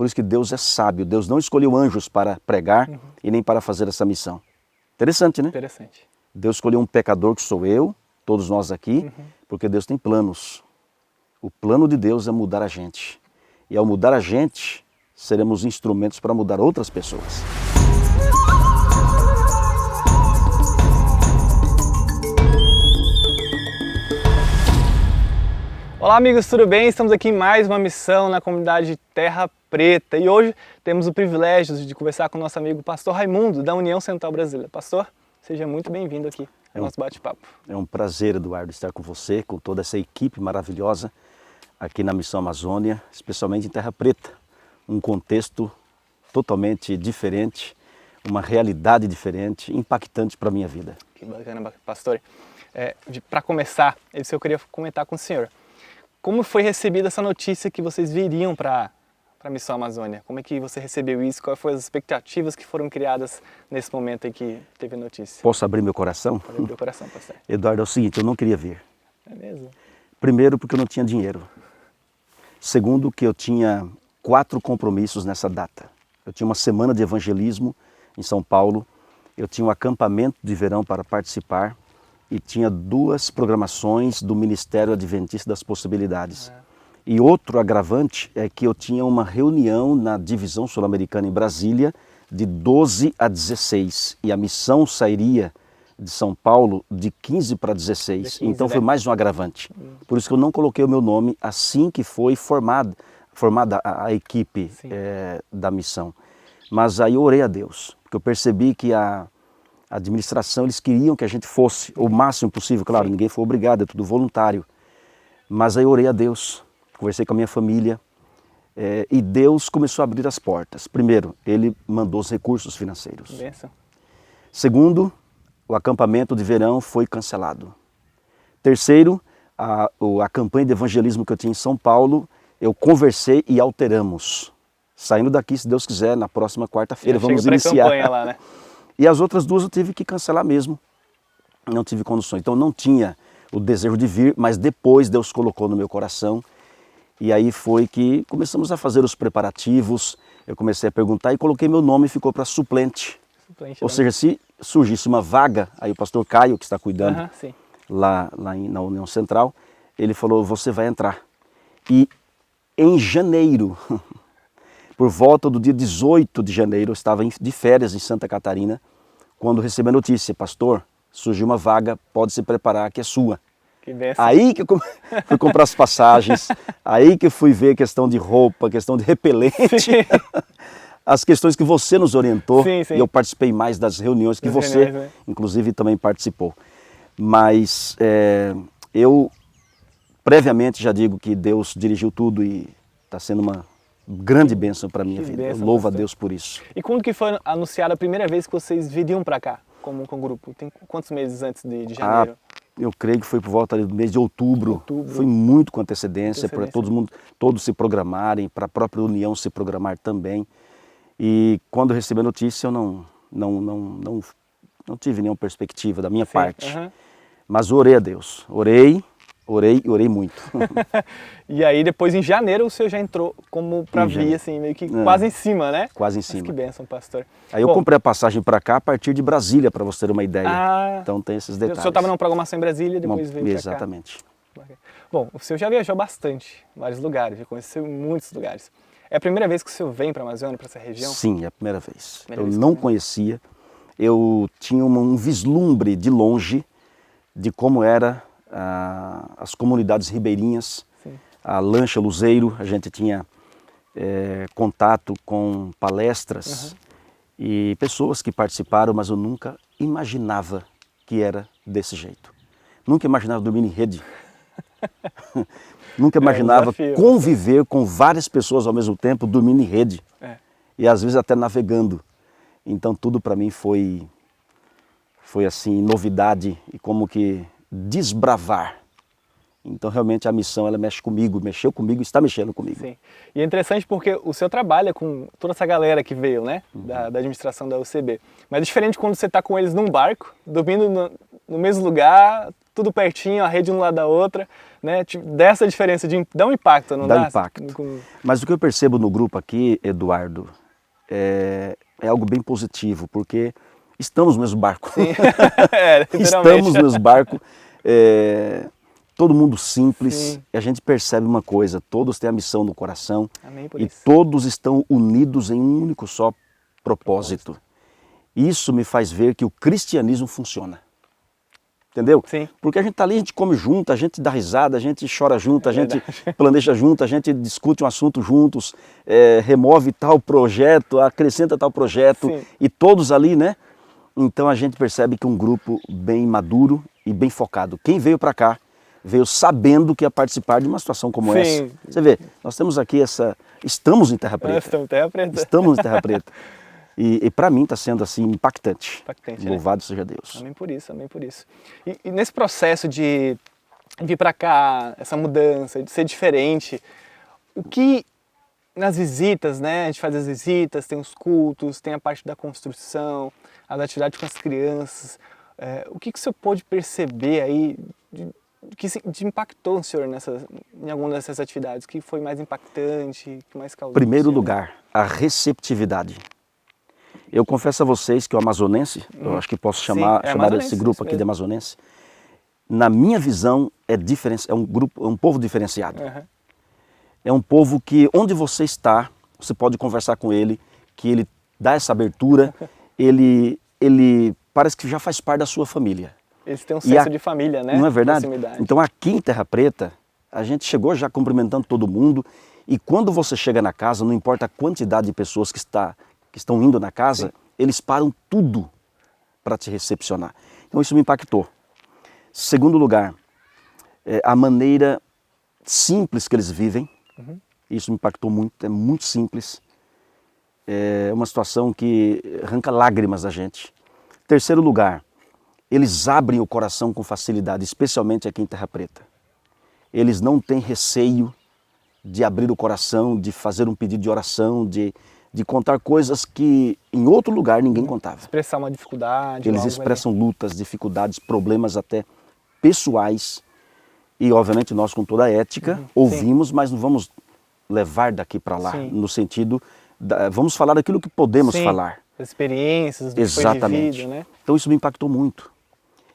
Por isso que Deus é sábio. Deus não escolheu anjos para pregar e nem para fazer essa missão. Interessante, né? Interessante. Deus escolheu um pecador que sou eu, todos nós aqui, porque Deus tem planos. O plano de Deus é mudar a gente. E ao mudar a gente, seremos instrumentos para mudar outras pessoas. Olá amigos, tudo bem? Estamos aqui em mais uma missão na comunidade Terra Preta e hoje temos o privilégio de conversar com o nosso amigo Pastor Raimundo, da União Central Brasileira. Pastor, seja muito bem-vindo aqui ao nosso bate-papo. É um prazer, Eduardo, estar com você, com toda essa equipe maravilhosa aqui na Missão Amazônia, especialmente em Terra Preta. Um contexto totalmente diferente, uma realidade diferente, impactante para a minha vida. Que bacana, pastor. Para começar, eu queria comentar com o senhor. Como foi recebida essa notícia que vocês viriam para a Missão Amazônia? Como é que você recebeu isso? Quais foram as expectativas que foram criadas nesse momento em que teve a notícia? Posso abrir meu coração? Pode abrir meu coração, pastor. Eduardo, é o seguinte, eu não queria vir. É mesmo? Primeiro, porque eu não tinha dinheiro. Segundo, que eu tinha 4 compromissos nessa data. Eu tinha uma semana de evangelismo em São Paulo, eu tinha um acampamento de verão para participar e tinha 2 programações do Ministério Adventista das Possibilidades. E outro agravante é que eu tinha uma reunião na Divisão Sul-Americana em Brasília de 12 a 16 e a missão sairia de São Paulo de 15 para 16, então foi mais um agravante. Por isso que eu não coloquei o meu nome assim que foi formada a equipe da missão. Mas aí eu orei a Deus, porque eu percebi que a administração, eles queriam que a gente fosse o máximo possível, claro, ninguém foi obrigado, é tudo voluntário. Mas aí eu orei a Deus, conversei com a minha família e Deus começou a abrir as portas. Primeiro, Ele mandou os recursos financeiros. Benção. Segundo, o acampamento de verão foi cancelado. Terceiro, a campanha de evangelismo que eu tinha em São Paulo, eu conversei e alteramos. Saindo daqui, se Deus quiser, na próxima quarta-feira vamos iniciar. Campanha lá, né? E as outras 2 eu tive que cancelar mesmo. Não tive condições. Então não tinha o desejo de vir, mas depois Deus colocou no meu coração. E aí foi que começamos a fazer os preparativos. Eu comecei a perguntar e coloquei meu nome e ficou para suplente. Ou seja, se surgisse uma vaga, aí o pastor Caio, que está cuidando lá na União Central, ele falou, você vai entrar. E em janeiro, por volta do dia 18 de janeiro, eu estava de férias em Santa Catarina, quando recebi a notícia, pastor, surgiu uma vaga, pode se preparar que é sua. Que benção. Aí que eu fui comprar as passagens, aí que eu fui ver questão de roupa, questão de repelente, as questões que você nos orientou, e eu participei mais das reuniões que você, inclusive, também participou. Mas eu, previamente, já digo que Deus dirigiu tudo e está sendo uma grande bênção para a minha vida. Eu louvo a Deus por isso. E quando que foi anunciada a primeira vez que vocês viriam para cá, como grupo? Tem quantos meses antes de janeiro? Eu creio que foi por volta do mês de outubro. Foi muito com antecedência, para todos se programarem, para a própria União se programar também. E quando eu recebi a notícia, eu não tive nenhuma perspectiva da minha parte. Mas orei a Deus. Orei e orei muito. E aí depois em janeiro o senhor já entrou como para vir, assim, meio que quase em cima, né? Quase em cima. Mas que bênção, pastor. Aí eu comprei a passagem para cá a partir de Brasília, para você ter uma ideia. Então tem esses detalhes. O senhor estava numa programação em Brasília e depois veio para cá. Exatamente. Bom, o senhor já viajou bastante, vários lugares, já conheceu muitos lugares. É a primeira vez que o senhor vem para a Amazônia, para essa região? Sim, é a primeira vez. Eu não conhecia, eu tinha um vislumbre de longe de como era as comunidades ribeirinhas, a lancha Luzeiro, a gente tinha contato com palestras e pessoas que participaram, mas eu nunca imaginava que era desse jeito. Nunca imaginava dormir em rede. Nunca imaginava conviver com várias pessoas ao mesmo tempo, dormindo em rede. E às vezes até navegando. Então tudo para mim foi assim, novidade e como que desbravar. Então realmente a missão ela mexe comigo, mexeu comigo e está mexendo comigo. Sim. E é interessante porque o senhor trabalha com toda essa galera que veio, né, da administração da UCB. Mas é diferente quando você está com eles num barco, dormindo no mesmo lugar, tudo pertinho, a rede um lado da outra, né? Dessa diferença, dá um impacto, não dá? Dá impacto. Mas o que eu percebo no grupo aqui, Eduardo, é algo bem positivo, porque estamos no mesmo barco. Sim. Estamos no mesmo barco. Todo mundo simples. Sim. E a gente percebe uma coisa, todos têm a missão no coração. Amém por e isso. todos estão unidos em um único só propósito. Isso me faz ver que o cristianismo funciona. Entendeu? Sim. Porque a gente está ali, a gente come junto, a gente dá risada, a gente chora junto, a gente planeja junto, a gente discute um assunto juntos, remove tal projeto, acrescenta tal projeto. Sim. E todos ali, né? Então a gente percebe que um grupo bem maduro e bem focado. Quem veio para cá, veio sabendo que ia participar de uma situação como Sim. essa. Você vê, nós temos aqui estamos em Terra Preta. Estamos em Terra Preta. Estamos em Terra Preta. E para mim está sendo assim impactante. Impactante, Louvado né? seja Deus. Amém por isso, amém por isso. E nesse processo de vir para cá, essa mudança, de ser diferente, o que nas visitas, né? A gente faz as visitas, tem os cultos, tem a parte da construção, as atividades com as crianças. O que o senhor pôde perceber aí que impactou o senhor em alguma dessas atividades? O que foi mais impactante, que mais causou? Primeiro lugar, a receptividade. Eu confesso a vocês que o amazonense, eu acho que posso chamar esse grupo aqui de amazonense, na minha visão é um povo diferenciado. Uhum. É um povo que onde você está, você pode conversar com ele, que ele dá essa abertura, ele parece que já faz parte da sua família. Eles têm um senso de família, né? Não é verdade? Proximidade. Então aqui em Terra Preta, a gente chegou já cumprimentando todo mundo, e quando você chega na casa, não importa a quantidade de pessoas que estão indo na casa, sim, eles param tudo para te recepcionar. Então isso me impactou. Segundo lugar, a maneira simples que eles vivem, isso me impactou muito, é muito simples. É uma situação que arranca lágrimas da gente. Terceiro lugar, eles abrem o coração com facilidade, especialmente aqui em Terra Preta. Eles não têm receio de abrir o coração, de fazer um pedido de oração, de contar coisas que em outro lugar ninguém contava. Expressar uma dificuldade. Eles expressam lutas, dificuldades, problemas até pessoais. E obviamente nós com toda a ética ouvimos, sim, mas não vamos levar daqui para lá, sim, no sentido, vamos falar daquilo que podemos, sim, falar. Das experiências, do exatamente, que foi vivido, né? Então isso me impactou muito.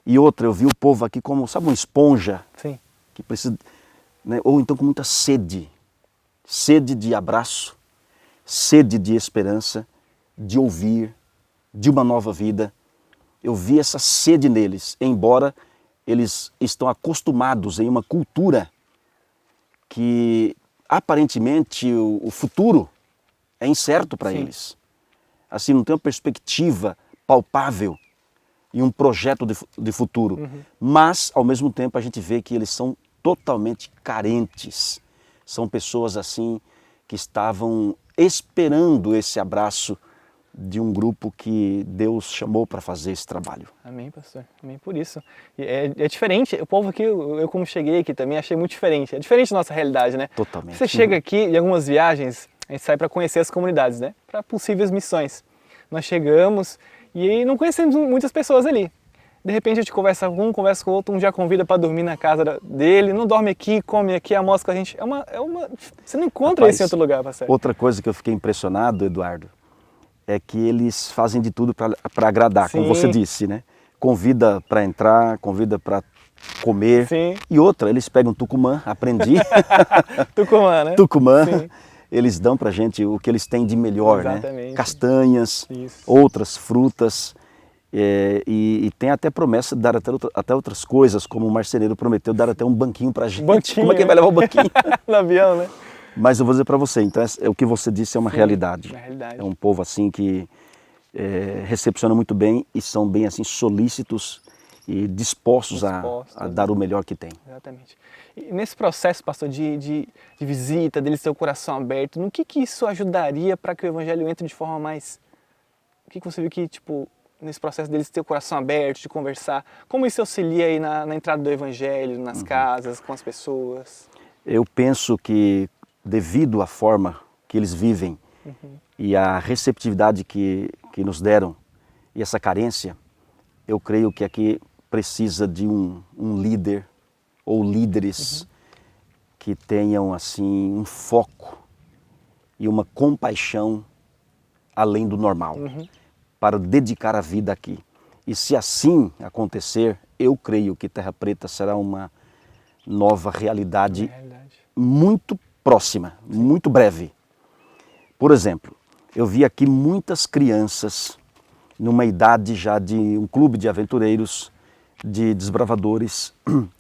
E outra, eu vi o povo aqui como, sabe, uma esponja, sim, que precisa, né, ou então com muita sede de abraço, sede de esperança, de ouvir, de uma nova vida. Eu vi essa sede neles, embora eles estão acostumados em uma cultura que aparentemente o futuro é incerto para eles. Assim, não tem uma perspectiva palpável e um projeto de futuro. Mas, ao mesmo tempo, a gente vê que eles são totalmente carentes. São pessoas assim que estavam esperando esse abraço de um grupo que Deus chamou para fazer esse trabalho. Amém, pastor. Amém por isso. É diferente. O povo aqui, eu como cheguei aqui também, achei muito diferente. É diferente da nossa realidade, né? Totalmente. Você chega aqui, em algumas viagens, a gente sai para conhecer as comunidades, né? Para possíveis missões. Nós chegamos e aí não conhecemos muitas pessoas ali. De repente a gente conversa com um, conversa com o outro, um já convida para dormir na casa dele, não dorme aqui, come aqui, almoça com a gente. Você não encontra, rapaz, isso em outro lugar, pastor. Outra coisa que eu fiquei impressionado, Eduardo, é que eles fazem de tudo para agradar, sim, como você disse, né? Convida para entrar, convida para comer. Sim. E outra, eles pegam tucumã, aprendi. Tucumã, né? Tucumã. Sim. Eles dão pra gente o que eles têm de melhor, exatamente, né? Castanhas, isso, outras frutas. E tem até promessa de dar até outras coisas, como o marceneiro prometeu, dar até um banquinho pra gente. Banquinho, como é que ele vai levar o banquinho? No avião, né? Mas eu vou dizer para você, então o que você disse é uma, sim, realidade. Uma realidade. É um povo assim que recepciona muito bem e são bem assim solícitos e dispostos a dar o melhor que tem. Exatamente. E nesse processo, pastor, de visita, deles ter o coração aberto, no que isso ajudaria para que o evangelho entre de forma mais... O que você viu que, tipo, nesse processo deles ter o coração aberto, de conversar, como isso auxilia aí na entrada do evangelho, nas casas, com as pessoas? Eu penso que devido à forma que eles vivem e a receptividade que nos deram e essa carência, eu creio que aqui precisa de um líder ou líderes que tenham assim um foco e uma compaixão além do normal para dedicar a vida aqui. E se assim acontecer, eu creio que Terra Preta será uma nova realidade muito próxima, muito breve. Por exemplo, eu vi aqui muitas crianças numa idade já de um clube de aventureiros, de desbravadores,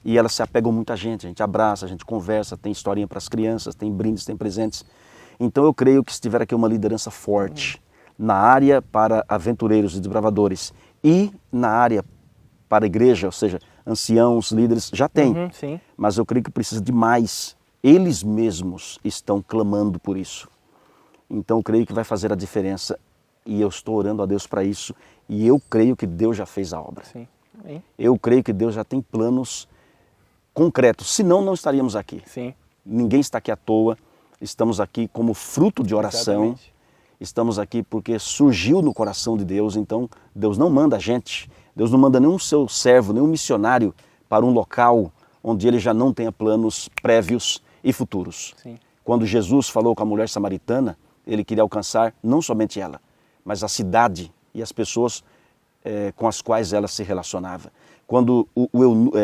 e elas se apegam muito a gente abraça, a gente conversa, tem historinha para as crianças, tem brindes, tem presentes. Então eu creio que se tiver aqui uma liderança forte na área para aventureiros e desbravadores e na área para a igreja, ou seja, anciãos, líderes, já tem, mas eu creio que precisa de mais. Eles mesmos estão clamando por isso. Então eu creio que vai fazer a diferença e eu estou orando a Deus para isso e eu creio que Deus já fez a obra. Sim. Amém. Eu creio que Deus já tem planos concretos, senão não estaríamos aqui. Sim. Ninguém está aqui à toa, estamos aqui como fruto de oração, Exatamente. Estamos aqui porque surgiu no coração de Deus, então Deus não manda a gente, Deus não manda nenhum seu servo, nenhum missionário para um local onde ele já não tenha planos prévios e futuros. Sim. Quando Jesus falou com a mulher samaritana, ele queria alcançar não somente ela, mas a cidade e as pessoas com as quais ela se relacionava. Quando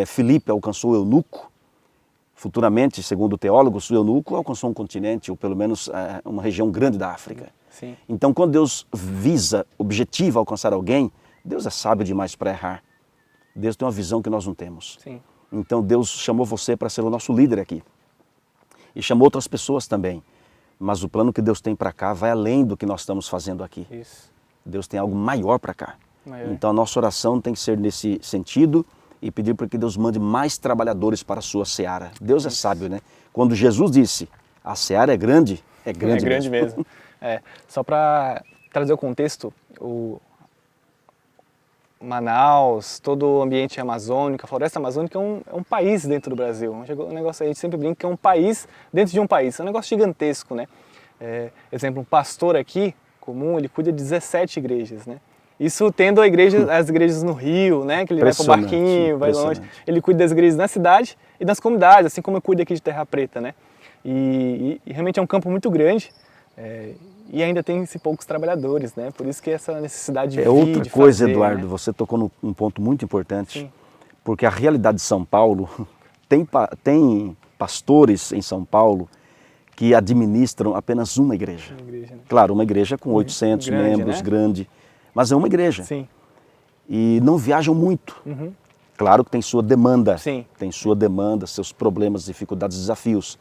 Filipe alcançou o eunuco, futuramente, segundo teólogos, o eunuco alcançou um continente, ou pelo menos uma região grande da África. Sim. Então, quando Deus objetiva alcançar alguém, Deus é sábio demais para errar. Deus tem uma visão que nós não temos. Sim. Então, Deus chamou você para ser o nosso líder aqui. E chamou outras pessoas também. Mas o plano que Deus tem para cá vai além do que nós estamos fazendo aqui. Isso. Deus tem algo maior para cá. Maior. Então, a nossa oração tem que ser nesse sentido e pedir para que Deus mande mais trabalhadores para a sua seara. Deus é sábio, né? Quando Jesus disse, a seara é grande mesmo. Só para trazer o contexto, o Manaus, todo o ambiente amazônico, a floresta amazônica é um país dentro do Brasil. Um negócio, a gente sempre brinca que é um país dentro de um país. É um negócio gigantesco, né? Exemplo, um pastor aqui, comum, ele cuida de 17 igrejas, né? Isso tendo as igrejas no Rio, né? Que ele vai para o barquinho, vai longe. Ele cuida das igrejas na cidade e das comunidades, assim como eu cuido aqui de Terra Preta, né? E realmente é um campo muito grande. E ainda tem poucos trabalhadores, né? Por isso que essa necessidade de outra coisa, fazer, Eduardo, né? você tocou num ponto muito importante. Sim. Porque a realidade de São Paulo, tem pastores em São Paulo que administram apenas uma igreja. Né? Claro, uma igreja com 800 membros, né? Grande, mas é uma igreja. Sim. E não viajam muito. Claro que tem sua demanda, Sim. Tem sua demanda, seus problemas, dificuldades, desafios.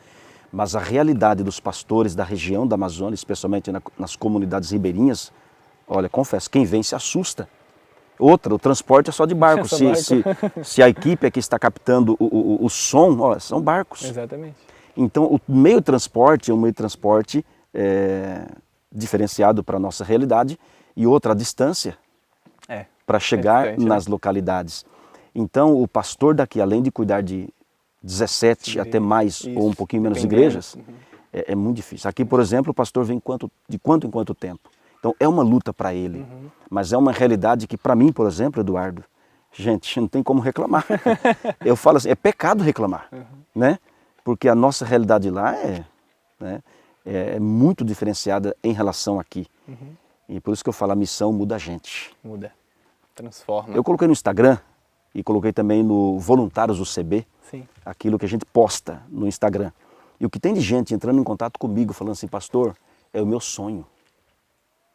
Mas a realidade dos pastores da região da Amazônia, especialmente nas comunidades ribeirinhas, olha, confesso, quem vem se assusta. Outra, o transporte é só de barco. Se a equipe aqui está captando o som, olha, são barcos. Exatamente. Então, o meio de transporte é um meio de transporte diferenciado para a nossa realidade e outra, a distância para chegar nas localidades. Então, o pastor daqui, além de cuidar de 17 até mais ou um pouquinho menos igrejas, é muito difícil. Aqui, por exemplo, o pastor vem de quanto em quanto tempo. Então é uma luta para ele, mas é uma realidade que para mim, por exemplo, Eduardo, gente, não tem como reclamar. Eu falo assim, é pecado reclamar, né? Porque a nossa realidade lá é muito diferenciada em relação aqui. E por isso que eu falo, a missão muda a gente. Muda, transforma. Eu coloquei no Instagram e coloquei também no Voluntários do CB, Sim. aquilo que a gente posta no Instagram. E o que tem de gente entrando em contato comigo, falando assim, pastor, é o meu sonho.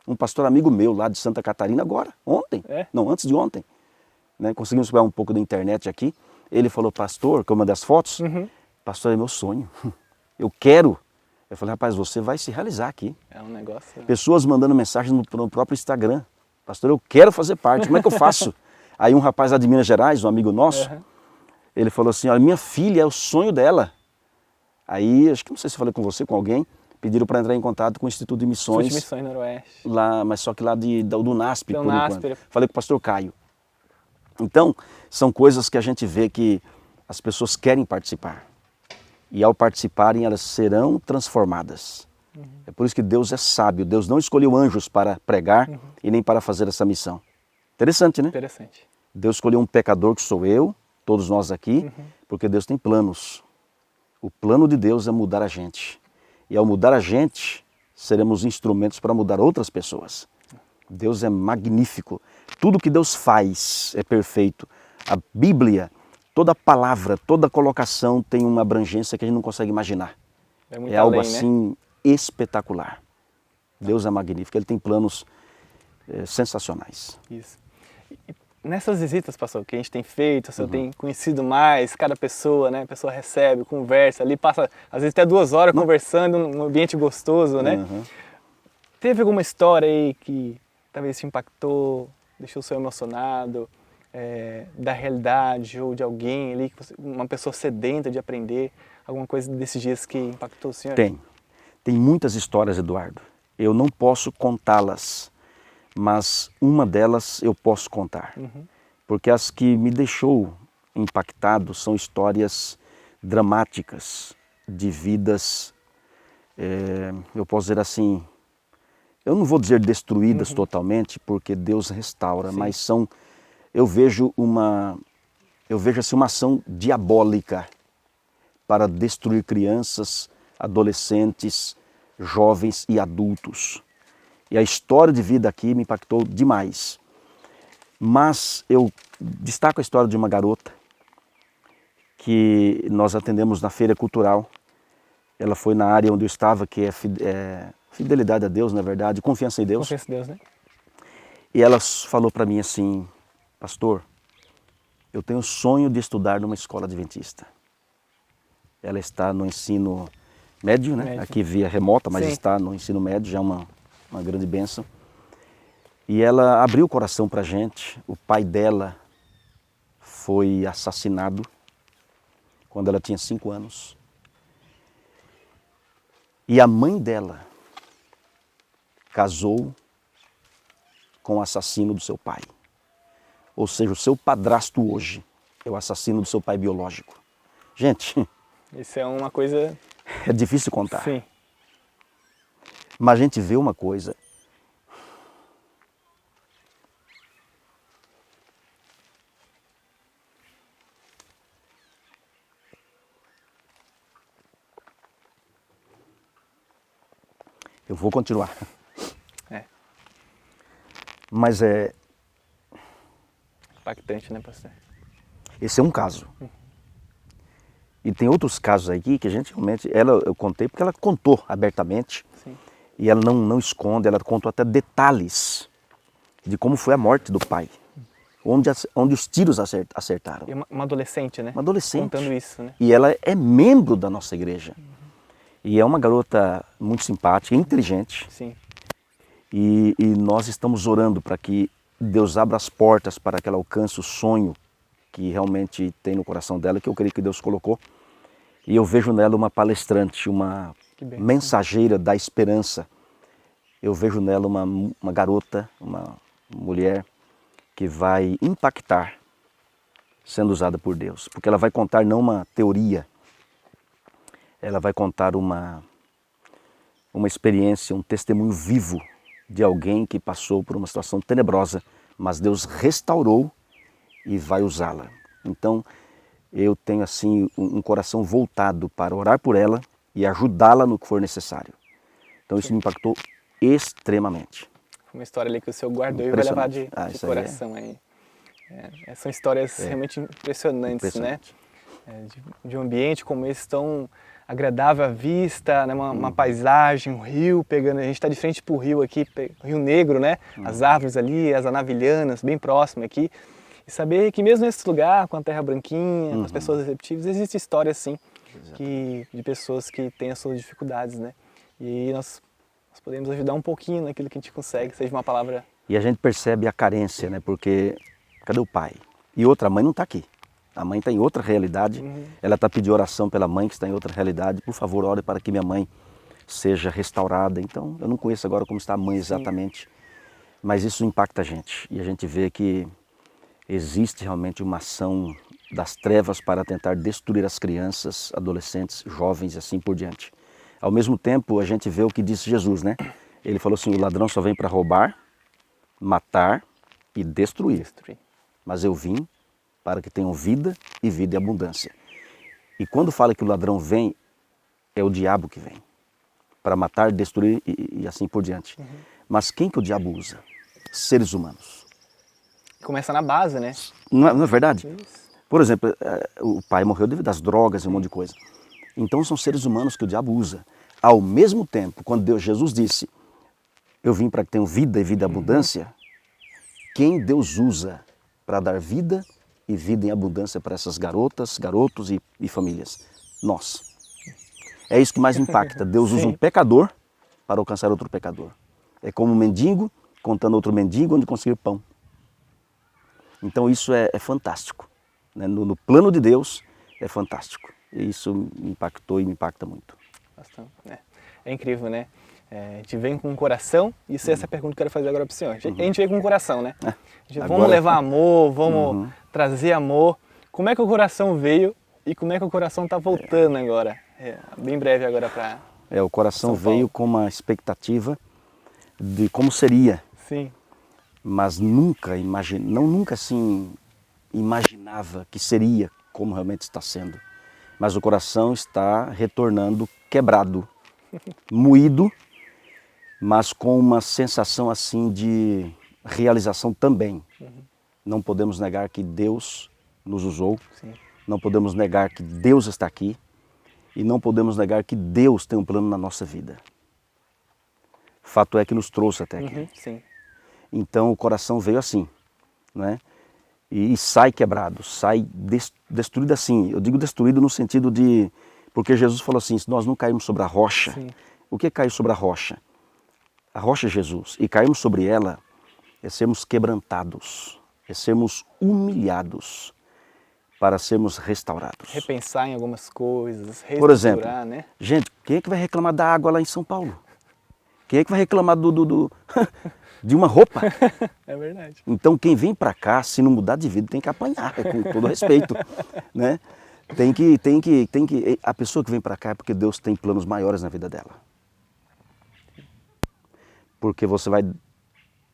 Um pastor amigo meu lá de Santa Catarina agora, ontem, não, antes de ontem, né? Conseguimos pegar um pouco da internet aqui, ele falou, pastor, que eu mandei as fotos, pastor, é meu sonho, eu quero. Eu falei, rapaz, você vai se realizar aqui. É um negócio... Pessoas mandando mensagem no próprio Instagram, pastor, eu quero fazer parte, como é que eu faço? Aí um rapaz lá de Minas Gerais, um amigo nosso, ele falou assim, olha, minha filha é o sonho dela. Aí, acho que não sei se eu falei com você, com alguém, pediram para entrar em contato com o Instituto de Missões. Instituto de Missões Noroeste. Lá, mas só que lá do NASP, por NASP. enquanto. Falei com o pastor Caio. Então, são coisas que a gente vê que as pessoas querem participar. E ao participarem, elas serão transformadas. É por isso que Deus é sábio. Deus não escolheu anjos para pregar e nem para fazer essa missão. Interessante, né? Interessante. Deus escolheu um pecador que sou eu, todos nós aqui, porque Deus tem planos. O plano de Deus é mudar a gente. E ao mudar a gente, seremos instrumentos para mudar outras pessoas. Deus é magnífico. Tudo que Deus faz é perfeito. A Bíblia, toda palavra, toda colocação tem uma abrangência que a gente não consegue imaginar. É algo assim espetacular. Deus é magnífico, Ele tem planos sensacionais. Isso. E nessas visitas, pastor, que a gente tem feito, o senhor tem conhecido mais cada pessoa, né? A pessoa recebe, conversa, ali passa às vezes até 2 horas conversando num ambiente gostoso, né? Teve alguma história aí que talvez te impactou, deixou o senhor emocionado, da realidade ou de alguém ali, uma pessoa sedenta de aprender, alguma coisa desses dias que impactou o senhor? Tem. Tem muitas histórias, Eduardo. Eu não posso contá-las, mas uma delas eu posso contar. Porque as que me deixou impactado são histórias dramáticas de vidas, eu posso dizer assim, eu não vou dizer destruídas totalmente, porque Deus restaura, mas são, eu vejo assim uma ação diabólica para destruir crianças, adolescentes, jovens e adultos. E a história de vida aqui me impactou demais. Mas eu destaco a história de uma garota que nós atendemos na feira cultural. Ela foi na área onde eu estava, que é fidelidade a Deus, na verdade, confiança em Deus. Confiança em Deus, né? E ela falou para mim assim, pastor, eu tenho o sonho de estudar numa escola adventista. Ela está no ensino médio, né? Médio. Aqui via remota, mas está no ensino médio, já é uma grande bênção. E ela abriu o coração para a gente. O pai dela foi assassinado quando ela tinha 5 anos. E a mãe dela casou com o assassino do seu pai. Ou seja, o seu padrasto hoje é o assassino do seu pai biológico. Gente... Isso é uma coisa... É difícil contar. Sim. Mas a gente vê uma coisa. Eu vou continuar. Mas é... Impactante, né, pastor? Esse é um caso. E tem outros casos aqui que a gente realmente... eu contei porque ela contou abertamente. Sim. E ela não esconde, ela contou até detalhes de como foi a morte do pai. Onde os tiros acertaram. E uma adolescente, né? Uma adolescente. Contando isso, né? E ela é membro da nossa igreja. E é uma garota muito simpática, inteligente. Sim. E nós estamos orando para que Deus abra as portas para que ela alcance o sonho que realmente tem no coração dela, que eu creio que Deus colocou. E eu vejo nela uma palestrante, uma mensageira da esperança. Eu vejo nela uma garota, uma mulher que vai impactar sendo usada por Deus. Porque ela vai contar não uma teoria, ela vai contar uma experiência, um testemunho vivo de alguém que passou por uma situação tenebrosa, mas Deus restaurou e vai usá-la. Então, eu tenho assim um coração voltado para orar por ela e ajudá-la no que for necessário. Então isso me impactou extremamente. Foi uma história ali que o senhor guardou e vai levar de coração aí. São histórias realmente impressionantes, né? De um ambiente como esse tão agradável à vista, né? Uma paisagem, um rio pegando, a gente está de frente para o rio aqui, Rio Negro, né? As árvores ali, as anavilhanas, bem próximo aqui. E saber que mesmo nesse lugar, com a terra branquinha, com as pessoas receptivas, existe história sim, de pessoas que têm as suas dificuldades, né? E nós podemos ajudar um pouquinho naquilo que a gente consegue, seja uma palavra... E a gente percebe a carência, né? Porque cadê o pai? E outra, a mãe não está aqui. A mãe está em outra realidade. Ela está pedindo oração pela mãe que está em outra realidade. Por favor, ore para que minha mãe seja restaurada. Então, eu não conheço agora como está a mãe exatamente, mas isso impacta a gente. E a gente vê que existe realmente uma ação das trevas para tentar destruir as crianças, adolescentes, jovens e assim por diante. Ao mesmo tempo, a gente vê o que disse Jesus, né? Ele falou assim, o ladrão só vem para roubar, matar e destruir. mas eu vim para que tenham vida e vida em abundância. E quando fala que o ladrão vem, é o diabo que vem, para matar, destruir e assim por diante. Mas quem que o diabo usa? Seres humanos. Começa na base, né? Não é verdade? Isso. Por exemplo, o pai morreu devido às drogas e um monte de coisa. Então são seres humanos que o diabo usa. Ao mesmo tempo, quando Jesus disse, eu vim para que tenham vida e vida em abundância, quem Deus usa para dar vida e vida em abundância para essas garotas, garotos e famílias? Nós. É isso que mais impacta. Deus usa um pecador para alcançar outro pecador. É como um mendigo contando outro mendigo onde conseguir pão. Então isso é fantástico. Né? No plano de Deus é fantástico. E isso me impactou e me impacta muito. Bastante, né? É incrível, né? A gente vem com o coração, isso é essa pergunta que eu quero fazer agora para o senhor. A gente vem com o coração, né? Vamos levar amor, vamos trazer amor. Como é que o coração veio e como é que o coração está voltando agora? Bem breve agora para o coração veio com uma expectativa de como seria. Sim. Mas nunca assim imaginava que seria como realmente está sendo. Mas o coração está retornando quebrado, moído, mas com uma sensação assim de realização também. Não podemos negar que Deus nos usou, não podemos negar que Deus está aqui e não podemos negar que Deus tem um plano na nossa vida. Fato é que nos trouxe até aqui. Então o coração veio assim, né? E sai quebrado, sai destruído assim. Eu digo destruído no sentido de... Porque Jesus falou assim, se nós não cairmos sobre a rocha, o que é cair sobre a rocha? A rocha é Jesus. E cairmos sobre ela é sermos quebrantados, é sermos humilhados para sermos restaurados. Repensar em algumas coisas, por exemplo, né? Gente, quem é que vai reclamar da água lá em São Paulo? Quem é que vai reclamar de uma roupa? É verdade. Então quem vem para cá, se não mudar de vida, tem que apanhar, com todo respeito, né? A pessoa que vem para cá é porque Deus tem planos maiores na vida dela. Porque você vai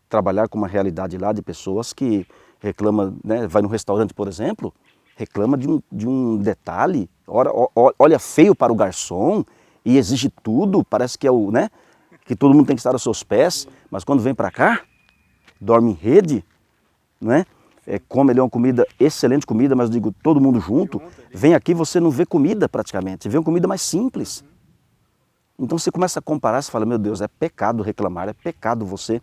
trabalhar com uma realidade lá de pessoas que reclamam, né? Vai num restaurante, por exemplo, reclama de um detalhe, olha feio para o garçom e exige tudo, parece que é o, né? Que todo mundo tem que estar aos seus pés, mas quando vem para cá, dorme em rede, né? Come ali uma comida, excelente comida, mas eu digo, todo mundo junto, vem aqui você não vê comida praticamente, vê uma comida mais simples. Então você começa a comparar, você fala, meu Deus, é pecado reclamar, é pecado você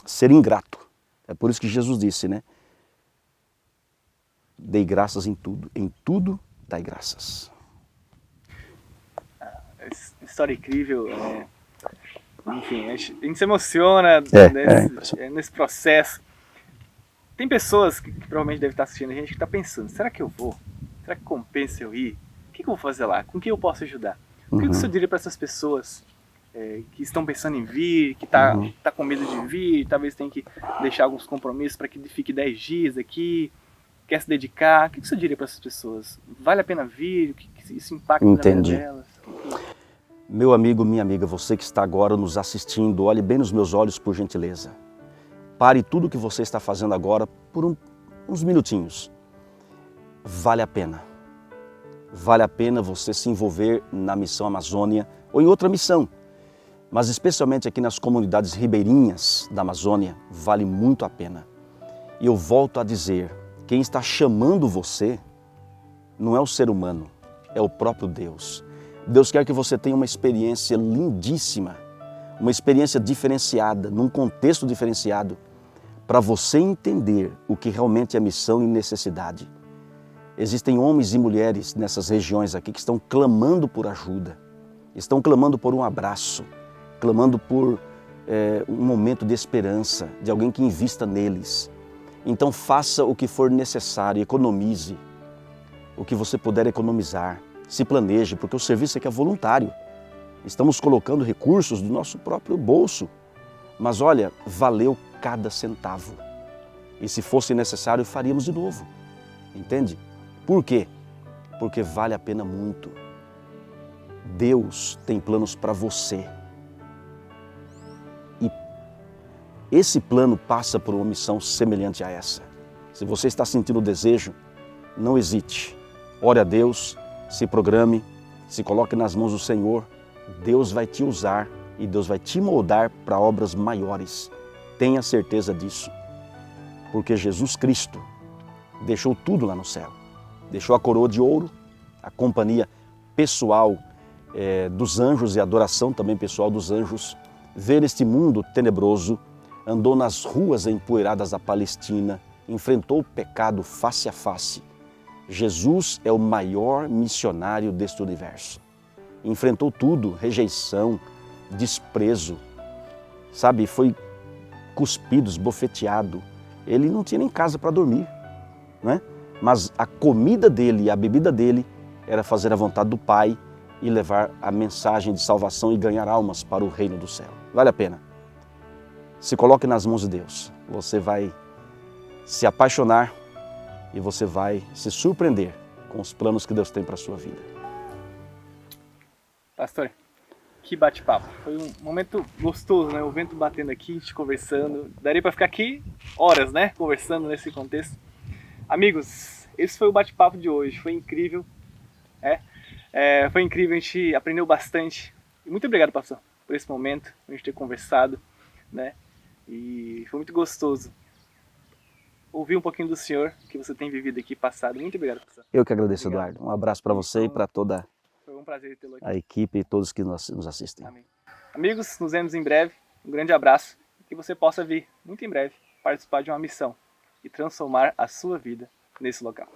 ser ingrato. É por isso que Jesus disse, né? Dei graças em tudo dai graças. História incrível, enfim, a gente se emociona nesse processo. Tem pessoas que provavelmente devem estar assistindo a gente que está pensando, será que eu vou? Será que compensa eu ir? O que eu vou fazer lá? Com quem eu posso ajudar? O que você diria para essas pessoas que estão pensando em vir, que tá com medo de vir, talvez tenha que deixar alguns compromissos para que fique 10 dias aqui, quer se dedicar? O que você diria para essas pessoas? Vale a pena vir? O que isso impacta na vida delas? Meu amigo, minha amiga, você que está agora nos assistindo, olhe bem nos meus olhos, por gentileza. Pare tudo o que você está fazendo agora por uns minutinhos. Vale a pena. Vale a pena você se envolver na Missão Amazônia ou em outra missão. Mas especialmente aqui nas comunidades ribeirinhas da Amazônia, vale muito a pena. E eu volto a dizer, quem está chamando você não é o ser humano, é o próprio Deus. Deus quer que você tenha uma experiência lindíssima, uma experiência diferenciada, num contexto diferenciado, para você entender o que realmente é missão e necessidade. Existem homens e mulheres nessas regiões aqui que estão clamando por ajuda, estão clamando por um abraço, clamando por um momento de esperança, de alguém que invista neles. Então faça o que for necessário, economize o que você puder economizar. Se planeje, porque o serviço aqui é voluntário. Estamos colocando recursos do nosso próprio bolso. Mas olha, valeu cada centavo. E se fosse necessário, faríamos de novo. Entende? Por quê? Porque vale a pena muito. Deus tem planos para você. Esse plano passa por uma missão semelhante a essa. Se você está sentindo o desejo, não hesite. Ore a Deus, se programe, se coloque nas mãos do Senhor. Deus vai te usar e Deus vai te moldar para obras maiores. Tenha certeza disso. Porque Jesus Cristo deixou tudo lá no céu. Deixou a coroa de ouro, a companhia pessoal dos anjos e a adoração também pessoal dos anjos. Ver este mundo tenebroso, andou nas ruas empoeiradas da Palestina, enfrentou o pecado face a face. Jesus é o maior missionário deste universo. Enfrentou tudo, rejeição, desprezo, sabe, foi cuspido, esbofeteado. Ele não tinha nem casa para dormir, né? Mas a comida dele e a bebida dele era fazer a vontade do Pai e levar a mensagem de salvação e ganhar almas para o reino do céu. Vale a pena. Se coloque nas mãos de Deus. Você vai se apaixonar e você vai se surpreender com os planos que Deus tem para a sua vida. Pastor, que bate-papo. Foi um momento gostoso, né? O vento batendo aqui, a gente conversando. Daria para ficar aqui horas, né? Conversando nesse contexto. Amigos, esse foi o bate-papo de hoje. Foi incrível. Foi incrível, a gente aprendeu bastante. E muito obrigado, pastor, por esse momento, por a gente ter conversado, né? E foi muito gostoso ouvir um pouquinho do senhor, que você tem vivido aqui, passado. Muito obrigado, pastor. Eu que agradeço, Obrigado. Eduardo. Um abraço para você e para toda Foi um prazer tê-lo aqui. a equipe e todos que nos assistem. Amém. Amigos, nos vemos em breve. Um grande abraço. Que você possa vir, muito em breve, participar de uma missão e transformar a sua vida nesse local.